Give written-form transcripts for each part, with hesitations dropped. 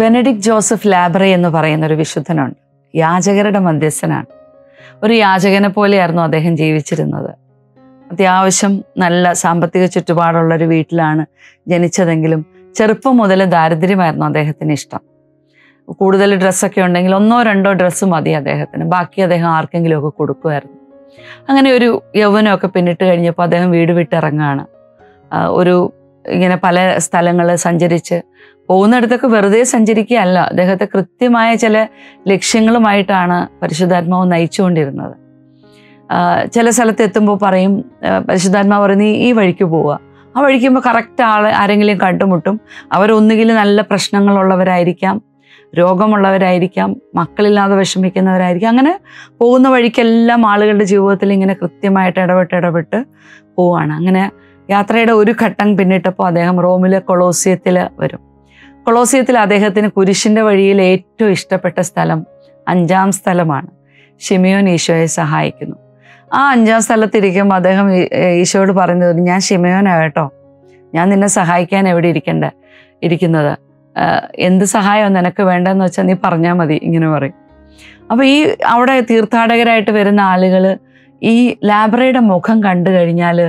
Benedict Joseph ലാബ്രെ എന്ന് പറയുന്ന ഒരു വിശുദ്ധനുണ്ട്. യാചകരുടെ മധ്യസ്ഥനാണ്. ഒരു യാചകനെ പോലെയായിരുന്നു അദ്ദേഹം ജീവിച്ചിരുന്നത്. അത്യാവശ്യം നല്ല സാമ്പത്തിക ചുറ്റുപാടുള്ളൊരു വീട്ടിലാണ് ജനിച്ചതെങ്കിലും ചെറുപ്പം മുതൽ ദാരിദ്ര്യമായിരുന്നു അദ്ദേഹത്തിന് ഇഷ്ടം. കൂടുതൽ ഡ്രസ്സൊക്കെ ഉണ്ടെങ്കിൽ 1-2 ഡ്രസ്സ് മതി അദ്ദേഹത്തിന്, ബാക്കി അദ്ദേഹം ആർക്കെങ്കിലുമൊക്കെ കൊടുക്കുമായിരുന്നു. അങ്ങനെ ഒരു യൗവനമൊക്കെ പിന്നിട്ട് കഴിഞ്ഞപ്പോൾ അദ്ദേഹം വീട് വിട്ടിറങ്ങുകയാണ്. ഇങ്ങനെ പല സ്ഥലങ്ങൾ സഞ്ചരിച്ച് പോകുന്നിടത്തൊക്കെ വെറുതെ സഞ്ചരിക്കുകയല്ല, അദ്ദേഹത്തെ കൃത്യമായ ചില ലക്ഷ്യങ്ങളുമായിട്ടാണ് പരിശുദ്ധാത്മാവ് നയിച്ചുകൊണ്ടിരുന്നത്. ചില സ്ഥലത്ത് എത്തുമ്പോൾ പറയും, പരിശുദ്ധാത്മാവ് പറയും, നീ ഈ വഴിക്ക് പോവുക. ആ വഴിക്കുമ്പോൾ കറക്റ്റ് ആരെങ്കിലും കണ്ടുമുട്ടും. അവരൊന്നുകിൽ നല്ല പ്രശ്നങ്ങളുള്ളവരായിരിക്കാം, രോഗമുള്ളവരായിരിക്കാം, മക്കളില്ലാതെ വിഷമിക്കുന്നവരായിരിക്കാം. അങ്ങനെ പോകുന്ന വഴിക്കെല്ലാം ആളുകളുടെ ജീവിതത്തിൽ ഇങ്ങനെ കൃത്യമായിട്ട് ഇടപെട്ട് പോവുകയാണ്. അങ്ങനെ യാത്രയുടെ ഒരു ഘട്ടം പിന്നിട്ടപ്പോൾ അദ്ദേഹം റോമിലെ കൊളോസിയത്തിൽ വരും. കൊളോസിയത്തിൽ അദ്ദേഹത്തിന് കുരിശിൻ്റെ വഴിയിൽ ഏറ്റവും ഇഷ്ടപ്പെട്ട സ്ഥലം 5ാം സ്ഥലമാണ്. ശിമയോൻ ഈശോയെ സഹായിക്കുന്നു. ആ 5ാം സ്ഥലത്തിരിക്കുമ്പോൾ അദ്ദേഹം ഈശോയോട് പറയുന്നത്, ഞാൻ ശിമയോനാ കേട്ടോ, ഞാൻ നിന്നെ സഹായിക്കാൻ എവിടെ ഇരിക്കുന്നത്, എന്ത് സഹായം നിനക്ക് വേണ്ടെന്ന് വെച്ചാൽ നീ പറഞ്ഞാൽ മതി, ഇങ്ങനെ പറയും. അപ്പോൾ ഈ അവിടെ തീർത്ഥാടകരായിട്ട് വരുന്ന ആളുകൾ ഈ ലാബ്രയുടെ മുഖം കണ്ടു കഴിഞ്ഞാൽ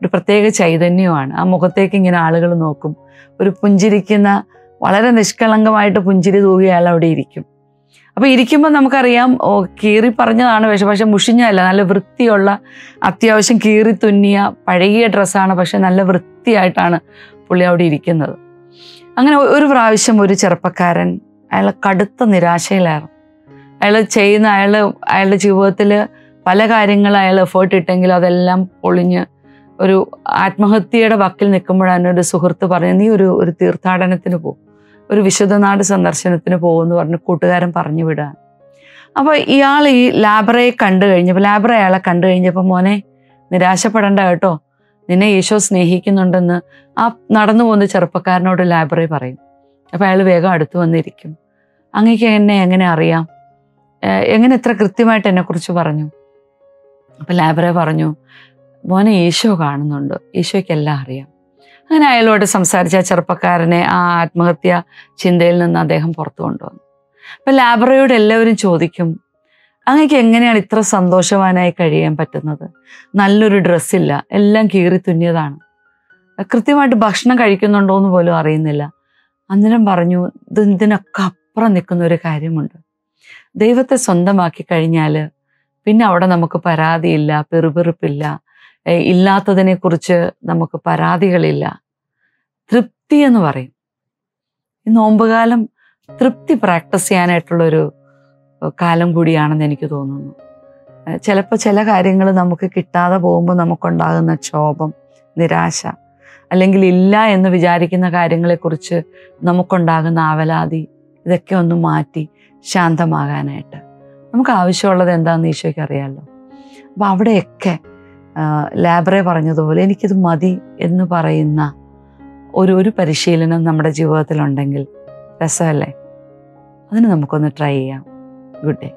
ഒരു പ്രത്യേക ചൈതന്യമാണ്. ആ മുഖത്തേക്ക് ഇങ്ങനെ ആളുകൾ നോക്കും. ഒരു പുഞ്ചിരിക്കുന്ന, വളരെ നിഷ്കളങ്കമായിട്ട് പുഞ്ചിരി തൂകി അയാൾ അവിടെ ഇരിക്കും. അപ്പോൾ ഇരിക്കുമ്പോൾ നമുക്കറിയാം, കീറി പറഞ്ഞതാണ്, പക്ഷെ മുഷിഞ്ഞല്ല, നല്ല വൃത്തിയുള്ള, അത്യാവശ്യം കീറി തുന്നിയ പഴകിയ ഡ്രസ്സാണ്, പക്ഷെ നല്ല വൃത്തിയായിട്ടാണ് പുള്ളി അവിടെ ഇരിക്കുന്നത്. അങ്ങനെ ഒരു പ്രാവശ്യം ഒരു ചെറുപ്പക്കാരൻ, അയാൾ കടുത്ത നിരാശയിലായിരുന്നു. അയാളുടെ ജീവിതത്തിൽ പല കാര്യങ്ങൾ അയാൾ എഫേർട്ട് ഇട്ടെങ്കിലും അതെല്ലാം പൊളിഞ്ഞ് ഒരു ആത്മഹത്യയുടെ വക്കിൽ നിൽക്കുമ്പോഴാണ് ഒരു സുഹൃത്ത് പറഞ്ഞു, നീ ഒരു തീർത്ഥാടനത്തിന് പോകും, ഒരു വിശുദ്ധനാട് സന്ദർശനത്തിന് പോകുമെന്ന് പറഞ്ഞ് കൂട്ടുകാരൻ പറഞ്ഞു വിടുകയാണ്. അപ്പോൾ ഇയാൾ ഈ ലാബ്രയെ ലാബ്ര അയാളെ കണ്ടു കഴിഞ്ഞപ്പോൾ, മോനെ നിരാശപ്പെടേണ്ട കേട്ടോ, നിന്നെ ഈശോ സ്നേഹിക്കുന്നുണ്ടെന്ന് ആ നടന്നു പോകുന്ന ചെറുപ്പക്കാരനോട് ലാബ്രയെ പറയും. അപ്പോൾ അയാൾ വേഗം അടുത്ത് വന്നിരിക്കും. അങ്ങേക്ക് എങ്ങനെ അറിയാം, എങ്ങനെ ഇത്ര കൃത്യമായിട്ട് എന്നെക്കുറിച്ച് പറഞ്ഞു? അപ്പോൾ ലാബ്രയെ പറഞ്ഞു, മോനെ ഈശോ കാണുന്നുണ്ട്, ഈശോയ്ക്കെല്ലാം അറിയാം. അങ്ങനെ അയാളോട് സംസാരിച്ച ആ ചെറുപ്പക്കാരനെ ആ ആത്മഹത്യ ചിന്തയിൽ നിന്ന് അദ്ദേഹം പുറത്തു കൊണ്ടുവന്നു. അപ്പം ലാബ്രയോട് എല്ലാവരും ചോദിക്കും, അങ്ങേക്ക് എങ്ങനെയാണ് ഇത്ര സന്തോഷവാനായി കഴിയാൻ പറ്റുന്നത്? നല്ലൊരു ഡ്രസ്സില്ല, എല്ലാം കീറി തുന്നിയതാണ്, കൃത്യമായിട്ട് ഭക്ഷണം കഴിക്കുന്നുണ്ടോ എന്ന് പോലും അറിയുന്നില്ല. അന്നേരം പറഞ്ഞു, ഇതിനൊക്കെ അപ്പുറം നിൽക്കുന്ന ഒരു കാര്യമുണ്ട്. ദൈവത്തെ സ്വന്തമാക്കി കഴിഞ്ഞാൽ പിന്നെ അവിടെ നമുക്ക് പരാതിയില്ല, പെറുപെറുപ്പില്ല, ഇല്ലാത്തതിനെക്കുറിച്ച് നമുക്ക് പരാതികളില്ല. തൃപ്തി എന്ന് പറയും. ഈ നോമ്പുകാലം തൃപ്തി പ്രാക്ടീസ് ചെയ്യാനായിട്ടുള്ളൊരു കാലം കൂടിയാണെന്ന് എനിക്ക് തോന്നുന്നു. ചിലപ്പോൾ ചില കാര്യങ്ങൾ നമുക്ക് കിട്ടാതെ പോകുമ്പോൾ നമുക്കുണ്ടാകുന്ന ക്ഷോഭം, നിരാശ, അല്ലെങ്കിൽ ഇല്ല എന്ന് വിചാരിക്കുന്ന കാര്യങ്ങളെക്കുറിച്ച് നമുക്കുണ്ടാകുന്ന ആവലാതി, ഇതൊക്കെ ഒന്ന് മാറ്റി ശാന്തമാകാനായിട്ട് നമുക്ക് ആവശ്യമുള്ളത് എന്താണെന്ന് ഈശോയ്ക്ക് അറിയാമല്ലോ. അപ്പോൾ അവിടെയൊക്കെ ലാബ്രെ പറഞ്ഞതുപോലെ എനിക്കിത് മതി എന്ന് പറയുന്ന ഒരു പരിശീലനം നമ്മുടെ ജീവിതത്തിലുണ്ടെങ്കിൽ രസമല്ലേ? അതിന് നമുക്കൊന്ന് ട്രൈ ചെയ്യാം. Good day.